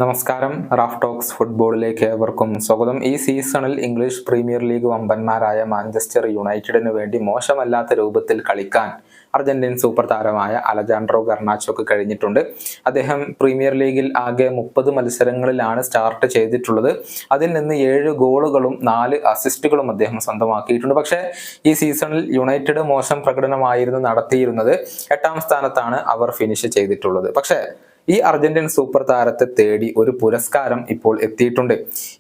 നമസ്കാരം. Raf talks ഫുട്ബോളിലേക്ക് ഏവർക്കും സ്വാഗതം. ഈ സീസണിൽ ഇംഗ്ലീഷ് പ്രീമിയർ ലീഗ് വമ്പന്മാരായ മാഞ്ചസ്റ്റർ യുണൈറ്റഡിനു വേണ്ടി മോശമല്ലാത്ത രൂപത്തിൽ കളിക്കാൻ അർജന്റീൻ സൂപ്പർ താരമായ അലജാൻഡ്രോ ഗർണാച്ചോക്ക് കഴിഞ്ഞിട്ടുണ്ട്. അദ്ദേഹം പ്രീമിയർ ലീഗിൽ ആകെ 30 മത്സരങ്ങളിലാണ് സ്റ്റാർട്ട് ചെയ്തിട്ടുള്ളത്. അതിൽ നിന്ന് 7 ഗോളുകളും 4 അസിസ്റ്റുകളും അദ്ദേഹം സ്വന്തമാക്കിയിട്ടുണ്ട്. പക്ഷേ ഈ സീസണിൽ യുണൈറ്റഡ് മോശം പ്രകടനമായിരുന്നു നടത്തിയിരുന്നത്. 8ാം സ്ഥാനത്താണ് അവർ ഫിനിഷ് ചെയ്തിട്ടുള്ളത്. പക്ഷേ ഈ അർജന്റീൻ സൂപ്പർ താരത്തെ തേടി ഒരു പുരസ്കാരം ഇപ്പോൾ എത്തിയിട്ടുണ്ട്.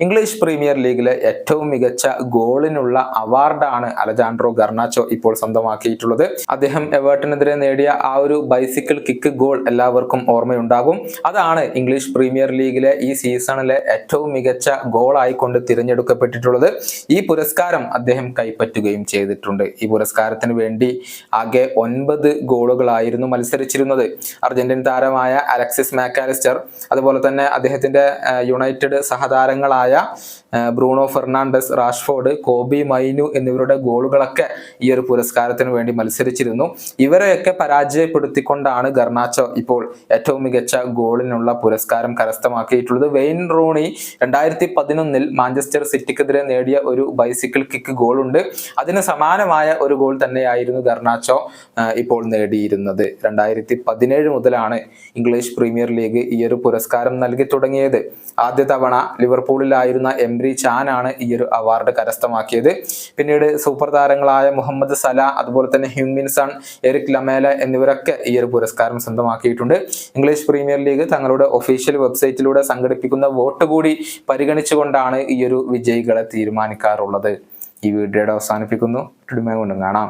ഇംഗ്ലീഷ് പ്രീമിയർ ലീഗിലെ ഏറ്റവും മികച്ച ഗോളിനുള്ള അവാർഡാണ് അലജാൻഡ്രോ ഗർണാച്ചോ ഇപ്പോൾ സ്വന്തമാക്കിയിട്ടുള്ളത്. അദ്ദേഹം എവേർട്ടനെതിരെ നേടിയ ആ ഒരു ബൈസിക്കിൾ കിക്ക് ഗോൾ എല്ലാവർക്കും ഓർമ്മയുണ്ടാകും. അതാണ് ഇംഗ്ലീഷ് പ്രീമിയർ ലീഗിലെ ഈ സീസണിലെ ഏറ്റവും മികച്ച ഗോളായിക്കൊണ്ട് തിരഞ്ഞെടുക്കപ്പെട്ടിട്ടുള്ളത്. ഈ പുരസ്കാരം അദ്ദേഹം കൈപ്പറ്റുകയും ചെയ്തിട്ടുണ്ട്. ഈ പുരസ്കാരത്തിന് വേണ്ടി ആകെ 9 ഗോളുകളായിരുന്നു മത്സരിച്ചിരുന്നത്. അർജന്റീൻ താരമായ അലക്സിസ് മാക്കാലിസ്റ്റർ, അതുപോലെ തന്നെ അദ്ദേഹത്തിന്റെ യുണൈറ്റഡ് സഹതാരങ്ങളായ Bruno Fernandes, Rashford, Kobbie Mainoo എന്നിവരുടെ ഗോളുകളൊക്കെ ഈ ഒരു പുരസ്കാരത്തിന് വേണ്ടി മത്സരിച്ചിരുന്നു. ഇവരെയൊക്കെ പരാജയപ്പെടുത്തിക്കൊണ്ടാണ് ഗർണാച്ചോ ഇപ്പോൾ ഏറ്റവും മികച്ച ഗോളിനുള്ള പുരസ്കാരം കരസ്ഥമാക്കിയിട്ടുള്ളത്. വെയിൻ റൂണി 2011 മാഞ്ചസ്റ്റർ സിറ്റിക്കെതിരെ നേടിയ ഒരു ബൈസിക്കിൾ കിക്ക് ഗോൾ ഉണ്ട്. അതിന് സമാനമായ ഒരു ഗോൾ തന്നെയായിരുന്നു ഗർണാച്ചോ ഇപ്പോൾ നേടിയിരുന്നത്. 2017 മുതലാണ് ഇംഗ്ലീഷ് പ്രീമിയർ ലീഗ് ഈ ഒരു പുരസ്കാരം നൽകി തുടങ്ങിയത്. ആദ്യ തവണ ലിവർപൂളിലായിരുന്ന എംറി ചാൻ ആണ് ഈ ഒരു അവാർഡ് കരസ്ഥമാക്കിയത്. പിന്നീട് സൂപ്പർ താരങ്ങളായ മുഹമ്മദ് സല, അതുപോലെ തന്നെ ഹ്യൂമിൻ സൺ, എറിക് ലമേല എന്നിവരൊക്കെ ഈ ഒരു പുരസ്കാരം സ്വന്തമാക്കിയിട്ടുണ്ട്. ഇംഗ്ലീഷ് പ്രീമിയർ ലീഗ് തങ്ങളുടെ ഒഫീഷ്യൽ വെബ്സൈറ്റിലൂടെ സംഘടിപ്പിക്കുന്ന വോട്ട് കൂടി പരിഗണിച്ചുകൊണ്ടാണ് ഈ ഒരു വിജയികളെ തീരുമാനിക്കാറുള്ളത്. ഈ വീഡിയോയുടെ അവസാനിപ്പിക്കുന്നു. കാണാം.